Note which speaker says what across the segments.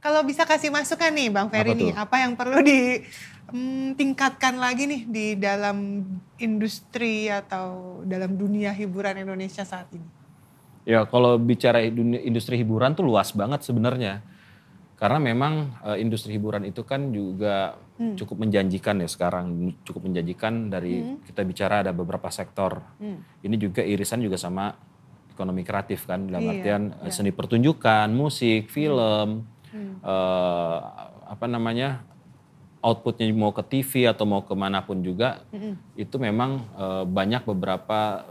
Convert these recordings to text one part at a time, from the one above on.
Speaker 1: Kalau bisa kasih masukan nih Bang Ferry nih, apa yang perlu ditingkatkan lagi nih di dalam industri atau dalam dunia hiburan Indonesia saat ini?
Speaker 2: Ya kalau bicara industri hiburan tuh luas banget sebenarnya. Karena memang industri hiburan itu kan juga cukup menjanjikan ya sekarang. Cukup menjanjikan dari kita bicara ada beberapa sektor. Ini juga irisan juga sama ekonomi kreatif kan. Dalam artian seni pertunjukan, musik, film, apa namanya, outputnya mau ke TV atau mau kemanapun juga. Itu memang banyak beberapa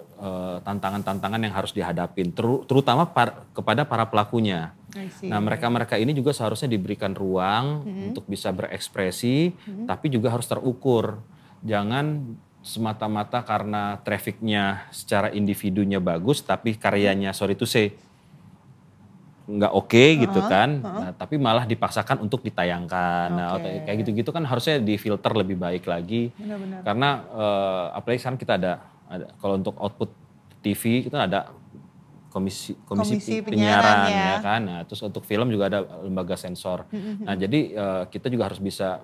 Speaker 2: tantangan-tantangan yang harus dihadapin. Terutama kepada para pelakunya. Nah mereka-mereka ini juga seharusnya diberikan ruang untuk bisa berekspresi, tapi juga harus terukur. Jangan semata-mata karena trafficnya secara individunya bagus, tapi karyanya sorry to say nggak oke gitu kan, nah, tapi malah dipaksakan untuk ditayangkan. Nah kayak gitu-gitu kan harusnya difilter lebih baik lagi.
Speaker 1: Benar-benar.
Speaker 2: Karena apalagi sekarang kita ada kalau untuk output TV kita ada komisi penyiaran ya kan. Nah, terus untuk film juga ada lembaga sensor. Nah, jadi kita juga harus bisa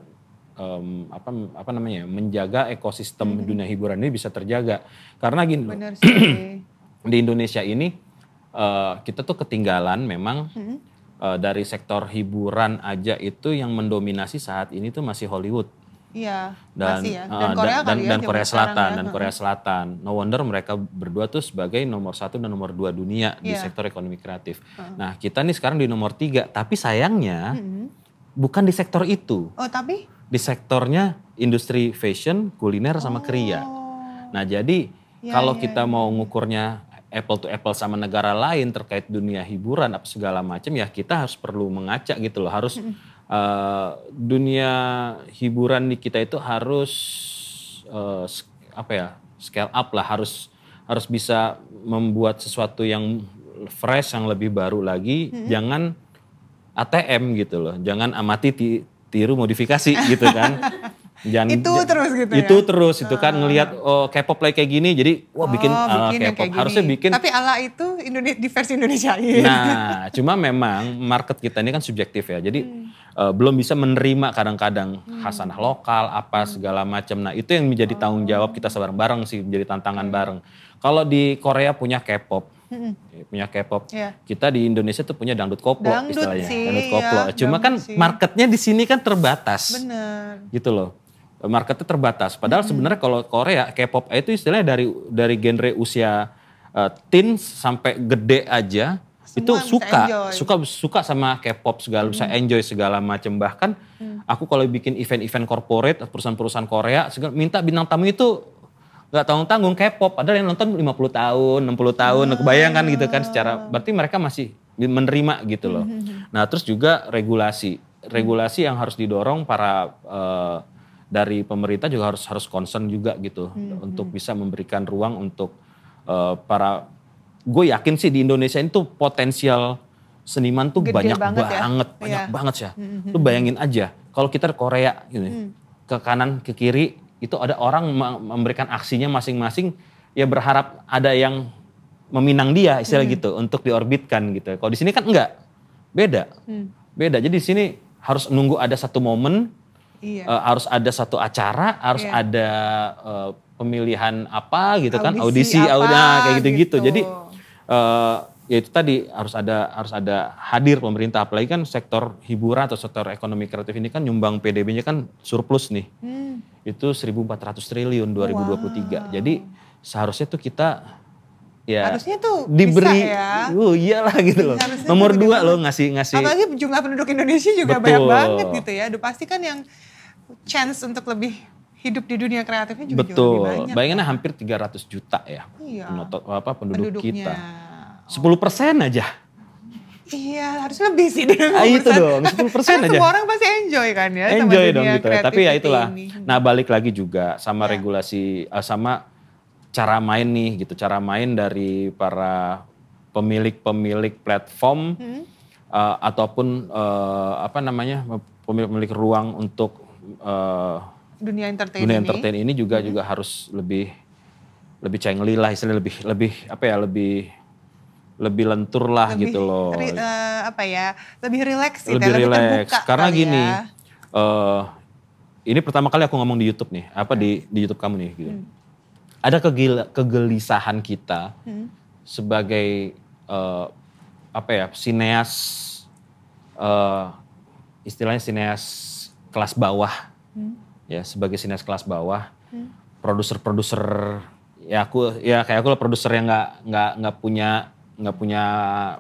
Speaker 2: apa namanya menjaga ekosistem dunia hiburan ini bisa terjaga. Karena gini
Speaker 1: Benar sih.
Speaker 2: di Indonesia ini kita tuh ketinggalan memang dari sektor hiburan aja itu yang mendominasi saat ini tuh masih Hollywood.
Speaker 1: Iya,
Speaker 2: dan
Speaker 1: masih ya. Dan Korea
Speaker 2: dan Korea Selatan
Speaker 1: ya.
Speaker 2: dan Korea Selatan. No wonder mereka berdua tuh sebagai nomor 1 dan nomor 2 dunia di sektor ekonomi kreatif. Nah kita nih sekarang di nomor 3, tapi sayangnya bukan di sektor itu.
Speaker 1: Oh tapi?
Speaker 2: Di sektornya industri fashion, kuliner sama kriya. Nah jadi kalau kita mau ngukurnya apple to apple sama negara lain terkait dunia hiburan apa segala macam ya kita harus perlu mengaca gitu loh. Harus dunia hiburan di kita itu harus apa ya scale up lah, harus bisa membuat sesuatu yang fresh, yang lebih baru lagi. Jangan ATM gitu loh, jangan amati tiru modifikasi gitu kan.
Speaker 1: Jangan, terus gitu ya?
Speaker 2: Itu terus, itu kan ngelihat K-pop lagi kayak gini, jadi wah bikin K-pop. Harusnya bikin.
Speaker 1: Tapi ala itu di versi Indonesia.
Speaker 2: Nah, cuma memang market kita ini kan subjektif ya, jadi belum bisa menerima kadang-kadang khasanah lokal, apa segala macam. Nah itu yang menjadi tanggung jawab kita bareng-bareng sih, menjadi tantangan bareng. Kalau di Korea punya K-pop, kita di Indonesia tuh punya dangdut koplo istilahnya. Dangdut koplo. Cuma kan marketnya di sini kan terbatas.
Speaker 1: Bener.
Speaker 2: Gitu loh. Marketnya terbatas. Padahal sebenarnya kalau Korea K-pop itu istilahnya dari genre usia teen sampai gede aja. Semua itu suka sama K-pop segala, bisa enjoy segala macam. Bahkan aku kalau bikin event-event corporate, perusahaan-perusahaan Korea minta bintang tamu itu gak tanggung-tanggung K-pop. Padahal yang nonton 50 tahun, 60 tahun, kebayangkan gitu kan secara, berarti mereka masih menerima gitu loh. Nah terus juga regulasi yang harus didorong para dari pemerintah juga harus concern juga gitu untuk bisa memberikan ruang untuk para, gue yakin sih di Indonesia itu potensial seniman tuh banyak banget ya. Lu bayangin aja kalau kita di Korea gitu, ke kanan ke kiri itu ada orang memberikan aksinya masing-masing, ya berharap ada yang meminang dia istilah gitu untuk diorbitkan gitu. Kalau di sini kan enggak, beda. Jadi di sini harus nunggu ada satu momen. Harus ada satu acara, harus ada pemilihan apa gitu kan, audisi kayak gitu-gitu. Jadi ya itu tadi harus ada hadir pemerintah, apalagi kan sektor hiburan atau sektor ekonomi kreatif ini kan nyumbang PDB-nya kan surplus nih. Itu 1.400 triliun 2023. Jadi seharusnya tuh kita ya
Speaker 1: harusnya tuh
Speaker 2: diberi,
Speaker 1: bisa ya.
Speaker 2: Iyalah gitu loh. Nomor 2 loh ngasih.
Speaker 1: Apalagi jumlah penduduk Indonesia juga banyak banget gitu ya. Udah pasti kan yang chance untuk lebih hidup di dunia kreatifnya juga jauh lebih banyak.
Speaker 2: Bayangannya hampir 300 juta ya penduduk kita. 10% aja.
Speaker 1: Iya, harus lebih sih.
Speaker 2: Itu dong, 10% aja.
Speaker 1: Semua orang pasti enjoy kan ya.
Speaker 2: Enjoy dong gitu. Tapi ya itulah. Nah balik lagi juga sama regulasi, sama cara main nih gitu. Cara main dari para pemilik platform ataupun apa namanya pemilik ruang untuk
Speaker 1: dunia
Speaker 2: entertain ini juga harus lebih cengli lah, istilahnya lebih apa ya, lebih lebih lentur lah
Speaker 1: lebih,
Speaker 2: gitu loh.
Speaker 1: Lebih rileks sih,
Speaker 2: lebih rileks.
Speaker 1: terbuka
Speaker 2: Karena
Speaker 1: kali
Speaker 2: gini,
Speaker 1: ya.
Speaker 2: Ini pertama kali aku ngomong di YouTube nih, di YouTube kamu nih gitu. Ada kegelisahan kita sebagai sineas, istilahnya sineas kelas bawah, ya sebagai sineas kelas bawah, produser-produser, kayak aku lah produser yang nggak punya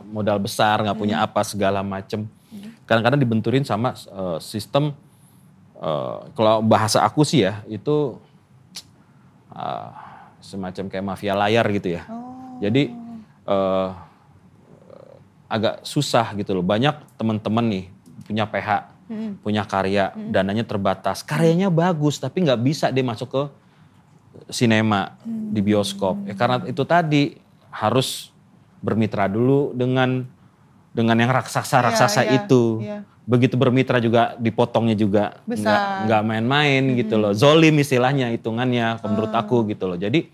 Speaker 2: modal besar, nggak punya apa segala macem. Kadang-kadang dibenturin sama sistem, kalau bahasa aku sih ya itu semacam kayak mafia layar gitu ya. Jadi agak susah gitu loh. Banyak teman-teman nih punya PH, punya karya, dananya terbatas. Karyanya bagus tapi nggak bisa dia masuk ke sinema, di bioskop. Karena itu tadi harus bermitra dulu dengan yang raksasa-raksasa itu. Begitu bermitra juga dipotongnya juga nggak main-main gitu loh. Zolim istilahnya hitungannya menurut aku gitu loh. Jadi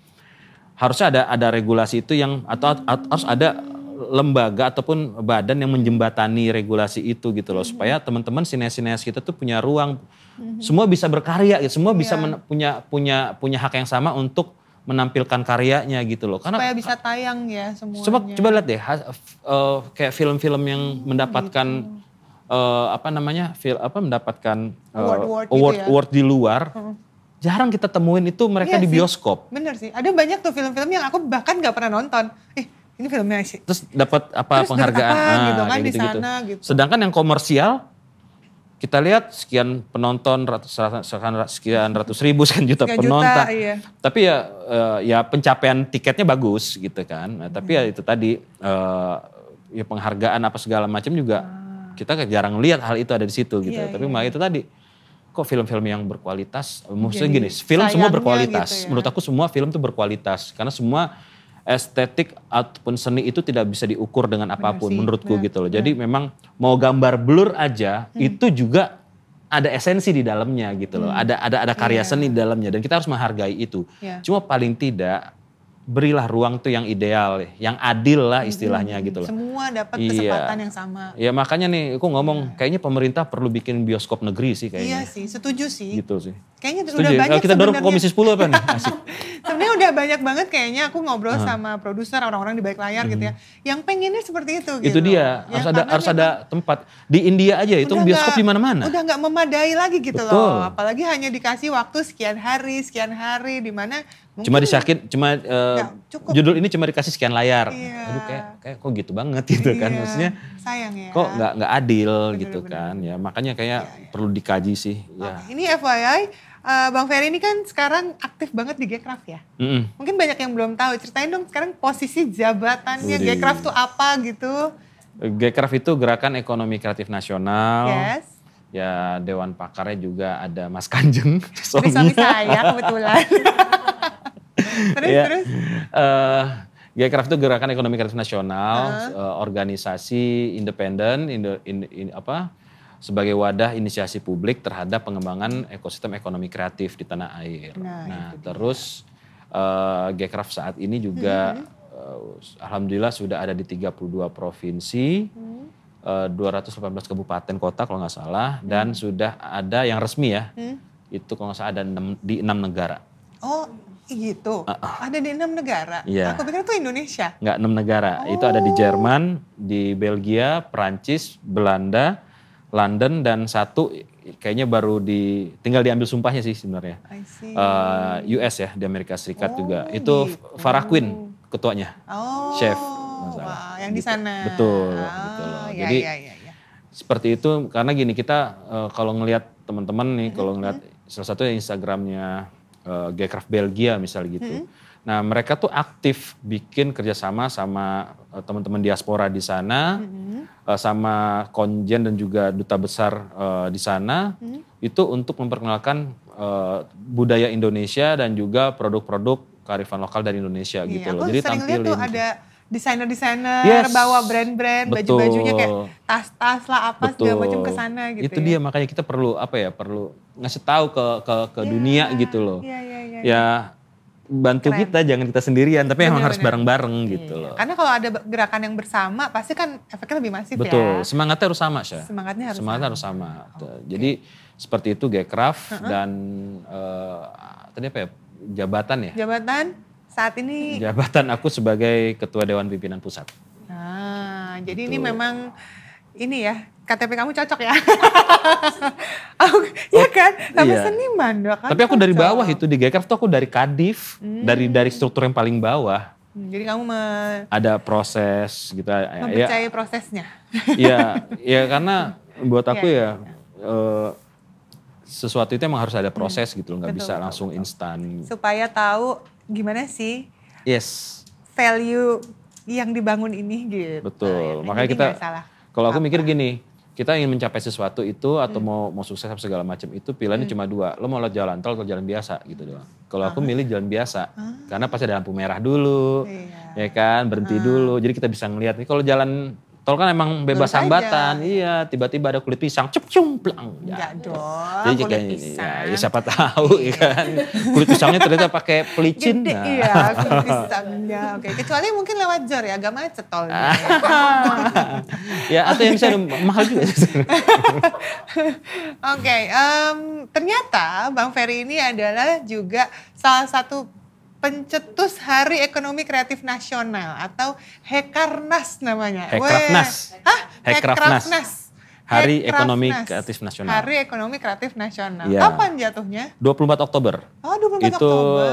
Speaker 2: harusnya ada regulasi itu atau harus ada lembaga ataupun badan yang menjembatani regulasi itu gitu loh, supaya teman-teman sineas-sineas kita tuh punya ruang, semua bisa berkarya gitu, semua bisa punya hak yang sama untuk menampilkan karyanya gitu loh. Karena
Speaker 1: supaya bisa tayang ya semuanya.
Speaker 2: Coba lihat deh kayak film-film yang mendapatkan mendapatkan award di luar. Jarang kita temuin itu mereka di bioskop.
Speaker 1: Bener sih, ada banyak tuh film-film yang aku bahkan gak pernah nonton. Ini filmnya sih.
Speaker 2: Terus dapat penghargaan
Speaker 1: gitu kan
Speaker 2: gitu,
Speaker 1: di sana gitu.
Speaker 2: Sedangkan yang komersial kita lihat sekian penonton, sekian ratus ribu, sekian juta penonton.
Speaker 1: Iya.
Speaker 2: Tapi ya pencapaian tiketnya bagus gitu kan. Nah, tapi ya itu tadi ya penghargaan apa segala macam juga kita jarang lihat hal itu ada di situ gitu. Tapi malah itu tadi kok film-film yang berkualitas, maksudnya gini, film semua berkualitas. Gitu ya. Menurut aku semua film tuh berkualitas karena semua estetik ataupun seni itu tidak bisa diukur dengan apapun menurutku gitu loh. Jadi memang mau gambar blur aja itu juga ada esensi di dalamnya gitu loh. Ada karya seni di dalamnya dan kita harus menghargai itu. Cuma paling tidak berilah ruang tuh yang ideal, yang adil lah istilahnya gitu loh.
Speaker 1: Semua dapat kesempatan yang sama.
Speaker 2: Ya makanya nih aku ngomong kayaknya pemerintah perlu bikin bioskop negeri sih kayaknya.
Speaker 1: Iya sih, setuju sih.
Speaker 2: Gitu sih.
Speaker 1: Kayaknya udah banyak
Speaker 2: kita dorong ke Komisi 10 apa nih? Asik.
Speaker 1: Sebenarnya udah banyak banget kayaknya aku ngobrol sama produser, orang-orang di balik layar gitu ya. Yang pengennya seperti itu gitu.
Speaker 2: Itu dia, harus ada tempat. Di India aja itu bioskop di mana-mana.
Speaker 1: Udah gak memadai lagi gitu loh. Apalagi hanya dikasih waktu sekian hari di mana
Speaker 2: cuma judul ini cuma dikasih sekian layar. Aduh kayak kok gitu banget gitu kan. Maksudnya
Speaker 1: sayang ya.
Speaker 2: Kok nggak adil gitu kan. Ya makanya kayak perlu dikaji sih. Ya.
Speaker 1: Ini FYI, Bang Ferry ini kan sekarang aktif banget di Gcraft ya. Mungkin banyak yang belum tahu. Ceritain dong sekarang posisi jabatannya Gcraft tuh apa gitu.
Speaker 2: Gcraft itu Gerakan Ekonomi Kreatif Nasional.
Speaker 1: Yes.
Speaker 2: Ya Dewan Pakarnya juga ada Mas Kanjeng.
Speaker 1: Suami saya kebetulan. Terus.
Speaker 2: Gcraft itu Gerakan Ekonomi Kreatif Nasional, organisasi independen sebagai wadah inisiasi publik terhadap pengembangan ekosistem ekonomi kreatif di tanah air. Nah terus Gcraft saat ini juga alhamdulillah sudah ada di 32 provinsi, 218 kabupaten kota kalau nggak salah, dan sudah ada yang resmi ya, itu kalau nggak salah ada di 6 negara.
Speaker 1: Oh gitu, ada di 6 negara?
Speaker 2: Iya.
Speaker 1: Aku pikir itu Indonesia.
Speaker 2: Nggak 6 negara, itu ada di Jerman, di Belgia, Perancis, Belanda, London, dan satu kayaknya baru tinggal diambil sumpahnya sih sebenarnya. US ya, di Amerika Serikat juga. Itu gitu. Farah Quinn ketuanya, chef.
Speaker 1: Wah, yang di sana.
Speaker 2: Betul, gitu loh. Jadi seperti itu karena gini kita kalau ngelihat teman-teman nih, kalau ngelihat salah satu Instagramnya Gcraft Belgia misalnya gitu. Nah mereka tuh aktif bikin kerjasama sama teman-teman diaspora di sana, sama konjen dan juga duta besar di sana, itu untuk memperkenalkan budaya Indonesia dan juga produk-produk kearifan lokal dari Indonesia gitu loh. Jadi
Speaker 1: sering
Speaker 2: tampilin.
Speaker 1: Lihat tuh ada desainer-desainer bawa brand-brand, baju-bajunya kayak tas-tas lah apa segala macam ke sana gitu.
Speaker 2: Itu dia makanya kita perlu perlu ngasih tahu ke dunia gitu loh. Ya bantu kita, jangan kita sendirian, tapi emang harus bareng-bareng gitu loh.
Speaker 1: Karena kalau ada gerakan yang bersama, pasti kan efeknya lebih masif.
Speaker 2: Betul, semangatnya harus sama, Syah.
Speaker 1: Semangatnya harus sama.
Speaker 2: Jadi seperti itu Gcraft dan tadi apa ya, jabatan ya?
Speaker 1: Jabatan saat ini?
Speaker 2: Jabatan aku sebagai Ketua Dewan Pimpinan Pusat.
Speaker 1: Nah, jadi ini memang ini ya, KTP kamu cocok ya? Iya kan? Sama seniman dong kan.
Speaker 2: Tapi aku dari bawah itu di Gcraft tuh aku dari Kadif, dari struktur yang paling bawah.
Speaker 1: Jadi kamu
Speaker 2: ada proses gitu.
Speaker 1: Mempercayai prosesnya.
Speaker 2: Iya karena buat aku sesuatu itu emang harus ada proses gitu loh, nggak bisa langsung instan.
Speaker 1: Supaya tahu gimana sih value yang dibangun ini gitu.
Speaker 2: Betul, makanya kita, kalau aku mikir gini, kita ingin mencapai sesuatu itu atau mau sukses segala macam itu pilihannya cuma dua, lo mau lewat jalan tol atau jalan biasa gitu doang. Kalau aku milih jalan biasa, karena pasti ada lampu merah dulu, ya kan, berhenti dulu, jadi kita bisa ngeliat nih kalau jalan tol kan emang bebas hambatan, tiba-tiba ada kulit pisang, ceplung.
Speaker 1: Enggak dong,
Speaker 2: jadi
Speaker 1: kulit pisang.
Speaker 2: Ya siapa tahu ya kan, kulit pisangnya ternyata pakai pelicin.
Speaker 1: Gede, iya, kulit pisangnya. Oke, kecuali mungkin lewat jor ya, agak macet tolnya.
Speaker 2: Ya atau yang bisa mahal juga.
Speaker 1: Oke, ternyata Bang Ferry ini adalah juga salah satu pencetus Hari Ekonomi Kreatif Nasional atau Hekarnas namanya.
Speaker 2: Hekrafnas. Hekrafnas. Hari Ekonomi Kreatif Nasional.
Speaker 1: Hari Ekonomi Kreatif Nasional. Kapan jatuhnya?
Speaker 2: 24 Oktober.
Speaker 1: Oh, 24
Speaker 2: Itu
Speaker 1: Oktober.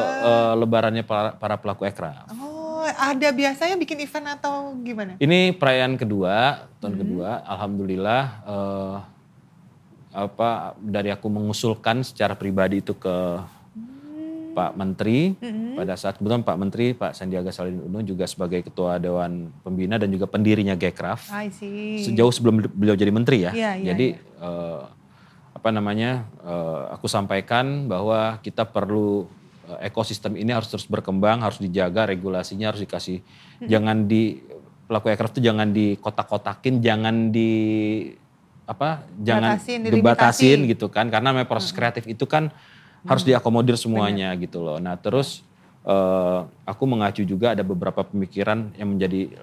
Speaker 2: Lebarannya para pelaku ekraf.
Speaker 1: Oh, ada biasanya bikin event atau gimana?
Speaker 2: Ini perayaan kedua, tahun kedua. Alhamdulillah dari aku mengusulkan secara pribadi itu ke Pak Menteri, pada saat kebetulan Pak Menteri, Pak Sandiaga Salahuddin Uno juga sebagai Ketua Dewan Pembina dan juga pendirinya Gcraft. Sejauh sebelum beliau jadi Menteri ya. Jadi aku sampaikan bahwa kita perlu ekosistem ini harus terus berkembang, harus dijaga, regulasinya harus dikasih. Jangan pelaku Gcraft itu jangan dikotak-kotakin, jangan dibatasin gitu kan. Karena proses kreatif itu kan harus diakomodir semuanya gitu loh. Nah terus aku mengacu juga ada beberapa pemikiran yang menjadi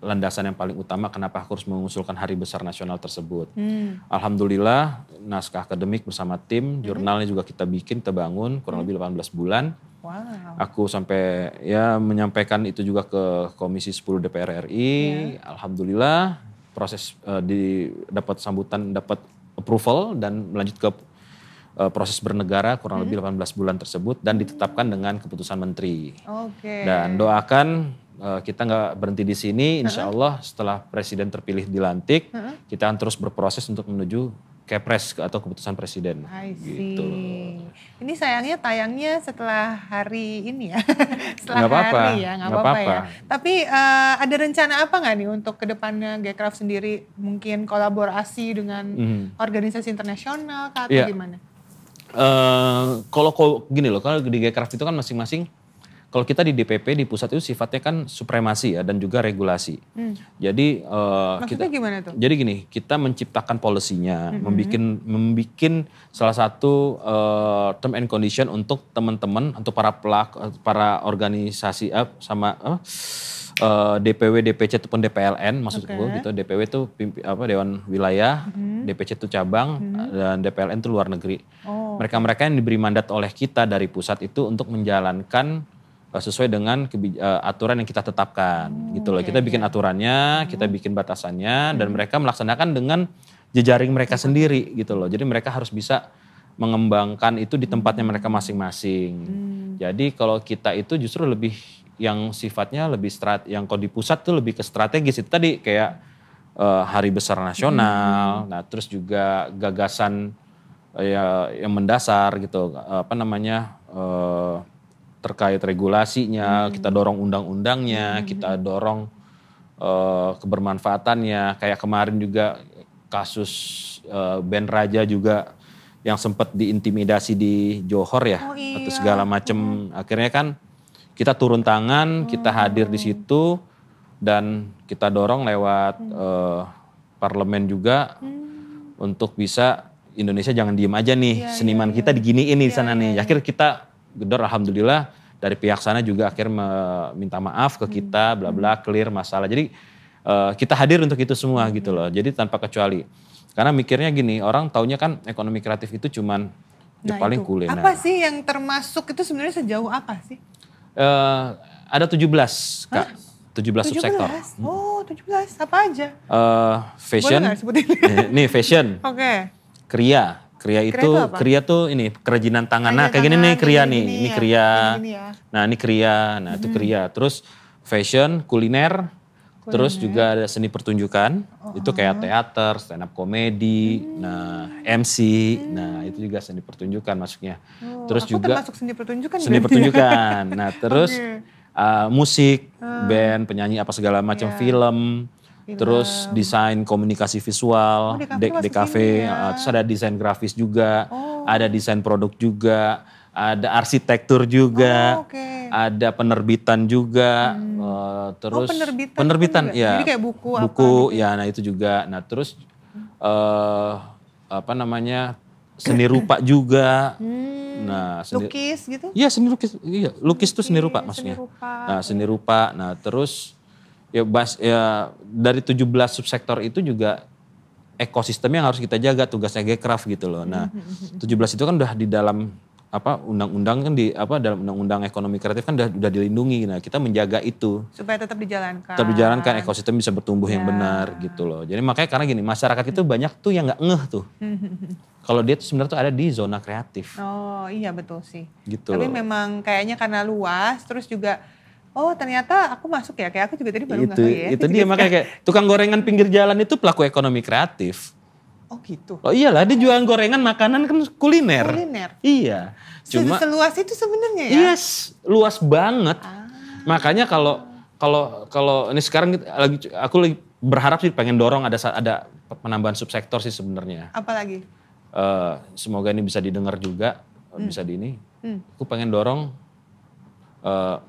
Speaker 2: landasan yang paling utama kenapa aku harus mengusulkan Hari Besar Nasional tersebut. Alhamdulillah naskah akademik bersama tim, jurnalnya juga kita bangun kurang lebih 18 bulan. Aku sampai menyampaikan itu juga ke Komisi 10 DPR RI. Alhamdulillah proses dapat sambutan, dapat approval dan melanjut ke proses bernegara kurang lebih 18 bulan tersebut dan ditetapkan dengan keputusan menteri. Dan doakan kita nggak berhenti di sini, insya Allah setelah presiden terpilih dilantik, kita akan terus berproses untuk menuju Kepres atau keputusan presiden. Gitu.
Speaker 1: Ini sayangnya tayangnya setelah hari ini ya, setelah
Speaker 2: nggak apa-apa,
Speaker 1: hari ya, nggak apa-apa ya. Tapi ada rencana apa nggak nih untuk kedepannya Gcraft sendiri, mungkin kolaborasi dengan organisasi internasional atau gimana?
Speaker 2: Kalau gini loh, kalau di Gcraft itu kan masing-masing, kalau kita di DPP di pusat itu sifatnya kan supremasi ya dan juga regulasi. Jadi
Speaker 1: maksudnya gimana tuh?
Speaker 2: Jadi gini, kita menciptakan polisinya, membikin salah satu term and condition untuk teman-teman, untuk para organisasi DPW, DPC ataupun DPLN maksudku gitu. DPW itu Dewan Wilayah, DPC itu cabang, dan DPLN itu luar negeri. Mereka-mereka yang diberi mandat oleh kita dari pusat itu untuk menjalankan sesuai dengan aturan yang kita tetapkan gitu loh. Kita bikin aturannya, kita bikin batasannya, dan mereka melaksanakan dengan jejaring mereka sendiri gitu loh. Jadi mereka harus bisa mengembangkan itu di tempatnya mereka masing-masing. Jadi kalau kita itu justru lebih yang sifatnya lebih yang kalau di pusat tuh lebih ke strategis. Itu tadi kayak Hari Besar Nasional, nah terus juga gagasan yang mendasar gitu, terkait regulasinya, kita dorong undang-undangnya, kita dorong kebermanfaatannya. Kayak kemarin juga kasus band Raja juga yang sempat diintimidasi di Johor ya, atau segala macam. Akhirnya kan kita turun tangan, kita hadir di situ dan kita dorong lewat parlemen juga untuk bisa Indonesia jangan diem aja nih, seniman kita diginiin di sana nih. Akhirnya kita gedor, alhamdulillah dari pihak sana juga akhirnya minta maaf ke kita, bla bla, clear masalah. Jadi kita hadir untuk itu semua gitu loh. Jadi tanpa kecuali. Karena mikirnya gini, orang taunya kan ekonomi kreatif itu cuman paling kuliner.
Speaker 1: Apa sih yang termasuk itu sebenarnya sejauh apa sih?
Speaker 2: Ada 17 Kak. 17 subsektor.
Speaker 1: Oh 17, apa aja?
Speaker 2: Fashion.
Speaker 1: Boleh gak sebutin?
Speaker 2: Nih fashion.
Speaker 1: Oke.
Speaker 2: Kria tuh ini kerajinan tangan. Nah kayak gini nih kria nih. Ini kria. Nah ini kria. Nah itu kria. Terus fashion, kuliner. Terus juga ada seni pertunjukan, itu kayak teater, stand up comedy, nah MC, nah itu juga seni pertunjukan masuknya. Terus
Speaker 1: aku
Speaker 2: juga
Speaker 1: termasuk seni pertunjukan.
Speaker 2: Seni pertunjukan, nah terus musik, band, penyanyi apa segala macam, film, terus desain komunikasi visual, DKV, terus ada desain grafis juga, ada desain produk juga, ada arsitektur juga. Ada penerbitan juga, terus penerbitan ya.
Speaker 1: Jadi kayak buku
Speaker 2: apa gitu. Ya, nah itu juga. Nah terus seni rupa juga. Nah,
Speaker 1: lukis gitu?
Speaker 2: Iya seni lukis, iya lukis itu seni rupa maksudnya. Nah seni rupa, nah terus ya dari 17 subsektor itu juga ekosistemnya yang harus kita jaga, tugasnya Gcraft gitu loh. Nah 17 itu kan udah di dalam undang-undang kan dalam undang-undang ekonomi kreatif kan udah dilindungi. Nah, kita menjaga itu
Speaker 1: supaya tetap dijalankan.
Speaker 2: Tetap dijalankan, ekosistem bisa bertumbuh yang benar gitu loh. Jadi makanya karena gini, masyarakat itu banyak tuh yang nggak ngeh tuh. Kalau dia tuh sebenarnya tuh ada di zona kreatif.
Speaker 1: Oh, iya betul sih.
Speaker 2: Gitu.
Speaker 1: Tapi memang kayaknya karena luas, terus juga ternyata aku masuk ya, kayak aku juga tadi baru ngeh ya.
Speaker 2: Itu dia makanya kayak tukang gorengan pinggir jalan itu pelaku ekonomi kreatif.
Speaker 1: Oh gitu.
Speaker 2: Oh iyalah, dia jualan gorengan, makanan kan kuliner. Iya.
Speaker 1: Cuma seluas itu sebenarnya ya?
Speaker 2: Yes, luas banget. Makanya kalau ini sekarang aku lagi berharap sih pengen dorong ada penambahan subsektor sih sebenarnya.
Speaker 1: Apalagi?
Speaker 2: Semoga ini bisa didengar juga, bisa di ini. Aku pengen dorong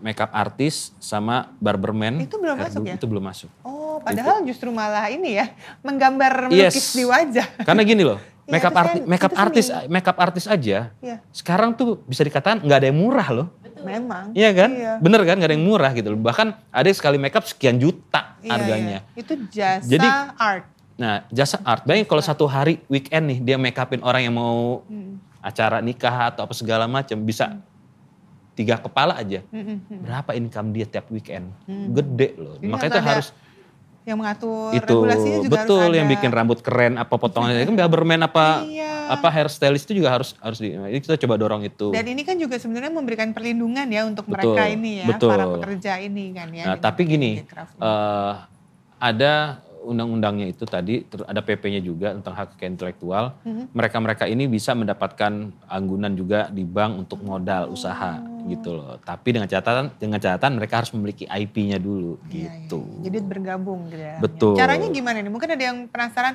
Speaker 2: makeup artis sama barberman.
Speaker 1: Itu belum masuk ya?
Speaker 2: Itu belum masuk.
Speaker 1: Oh, padahal justru malah ini ya, menggambar melukis di wajah.
Speaker 2: Karena gini loh, makeup artis aja, sekarang tuh bisa dikatakan nggak ada yang murah loh.
Speaker 1: Memang.
Speaker 2: Iya kan? Iya. Bener kan, nggak ada yang murah gitu loh. Bahkan ada sekali makeup sekian juta harganya.
Speaker 1: Iya. Itu jasa art.
Speaker 2: Nah, jasa art. Bayangin kalau satu hari weekend nih dia makeupin orang yang mau acara nikah atau apa segala macam bisa 3 kepala aja. Berapa income dia tiap weekend? Gede loh.
Speaker 1: Jadi
Speaker 2: makanya itu harus
Speaker 1: yang mengatur
Speaker 2: itu,
Speaker 1: regulasinya juga
Speaker 2: betul,
Speaker 1: harus ada.
Speaker 2: Yang bikin rambut keren apa potongannya. Kan barberman apa hairstylist itu juga harus ini kita coba dorong itu.
Speaker 1: Dan ini kan juga sebenarnya memberikan perlindungan ya untuk mereka ini ya, para pekerja ini kan ya.
Speaker 2: Nah, tapi gini, ada undang-undangnya itu tadi, ada PP-nya juga tentang hak kekayaan intelektual. Mereka-mereka ini bisa mendapatkan anggunan juga di bank untuk modal usaha gitu loh. Tapi dengan catatan mereka harus memiliki IP-nya dulu gitu.
Speaker 1: Iya. Jadi bergabung gitu ya.
Speaker 2: Betul.
Speaker 1: Caranya gimana nih? Mungkin ada yang penasaran,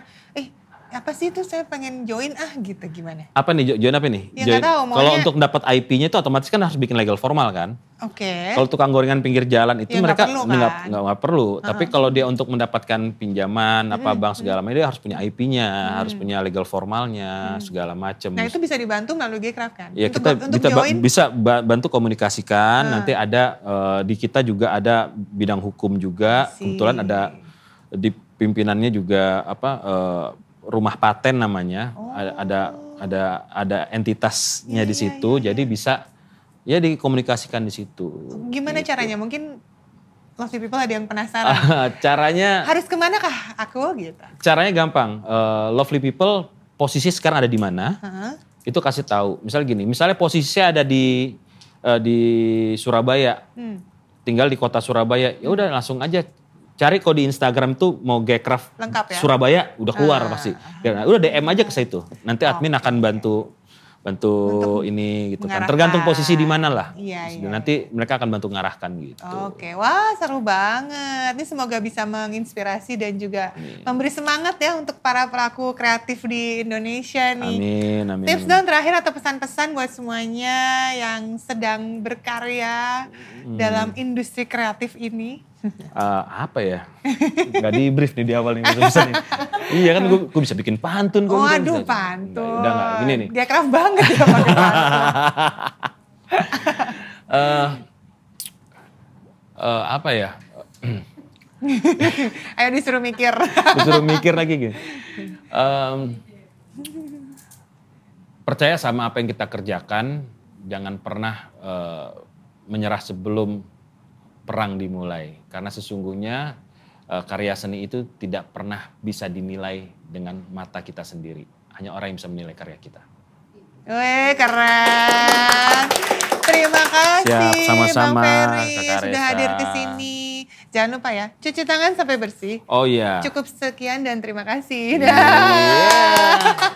Speaker 1: apa sih itu saya pengen join gitu gimana?
Speaker 2: Apa nih, join apa nih?
Speaker 1: Ya nggak tahu,
Speaker 2: kalau untuk dapat IP-nya itu otomatis kan harus bikin legal formal kan?
Speaker 1: Oke.
Speaker 2: Kalau tukang gorengan pinggir jalan itu
Speaker 1: ya,
Speaker 2: mereka
Speaker 1: nggak
Speaker 2: perlu. Tapi kalau dia untuk mendapatkan pinjaman bank segala macam dia harus punya IP-nya, harus punya legal formalnya segala macam.
Speaker 1: Nah itu bisa dibantu melalui Gcraft kan?
Speaker 2: Ya kita bisa bantu komunikasikan. Nanti ada di kita juga ada bidang hukum juga. Kebetulan ada di pimpinannya juga rumah paten namanya. Ada entitasnya di situ. Jadi bisa ya dikomunikasikan di situ.
Speaker 1: Gimana caranya? Mungkin Lovely People ada yang penasaran.
Speaker 2: Caranya
Speaker 1: harus kemana kah aku gitu?
Speaker 2: Caranya gampang. Lovely People posisi sekarang ada di mana? Itu kasih tahu. Misalnya posisinya ada di Surabaya. Tinggal di kota Surabaya. Ya udah langsung aja cari kok di Instagram tuh mau Gcraft
Speaker 1: lengkap ya?
Speaker 2: Surabaya udah keluar pasti. Udah DM aja ke situ. Nanti admin akan bantu ini gitu kan. Tergantung posisi di mana lah.
Speaker 1: Iya.
Speaker 2: Nanti mereka akan bantu ngarahkan gitu.
Speaker 1: Oke, wah seru banget. Ini semoga bisa menginspirasi dan juga memberi semangat ya untuk para pelaku kreatif di Indonesia nih.
Speaker 2: Amin.
Speaker 1: Tips dong terakhir atau pesan-pesan buat semuanya yang sedang berkarya dalam industri kreatif ini.
Speaker 2: Apa ya? Gak di brief nih di awal nih. Iya kan gue bisa bikin pantun.
Speaker 1: Waduh pantun.
Speaker 2: Udah gak, gini nih.
Speaker 1: Dia Gcraft banget ya pakai pantun.
Speaker 2: Apa ya?
Speaker 1: Ayo disuruh mikir.
Speaker 2: Disuruh mikir lagi gitu. Percaya sama apa yang kita kerjakan, jangan pernah menyerah sebelum perang dimulai. Karena sesungguhnya karya seni itu tidak pernah bisa dinilai dengan mata kita sendiri. Hanya orang yang bisa menilai karya kita.
Speaker 1: Wih, keren. Terima kasih.
Speaker 2: Siap, sama-sama,
Speaker 1: Bang Ferry
Speaker 2: Kakak Resa.
Speaker 1: sudah hadir ke sini. Jangan lupa ya, cuci tangan sampai bersih.
Speaker 2: Oh iya.
Speaker 1: Cukup sekian dan terima kasih.
Speaker 2: Yeah.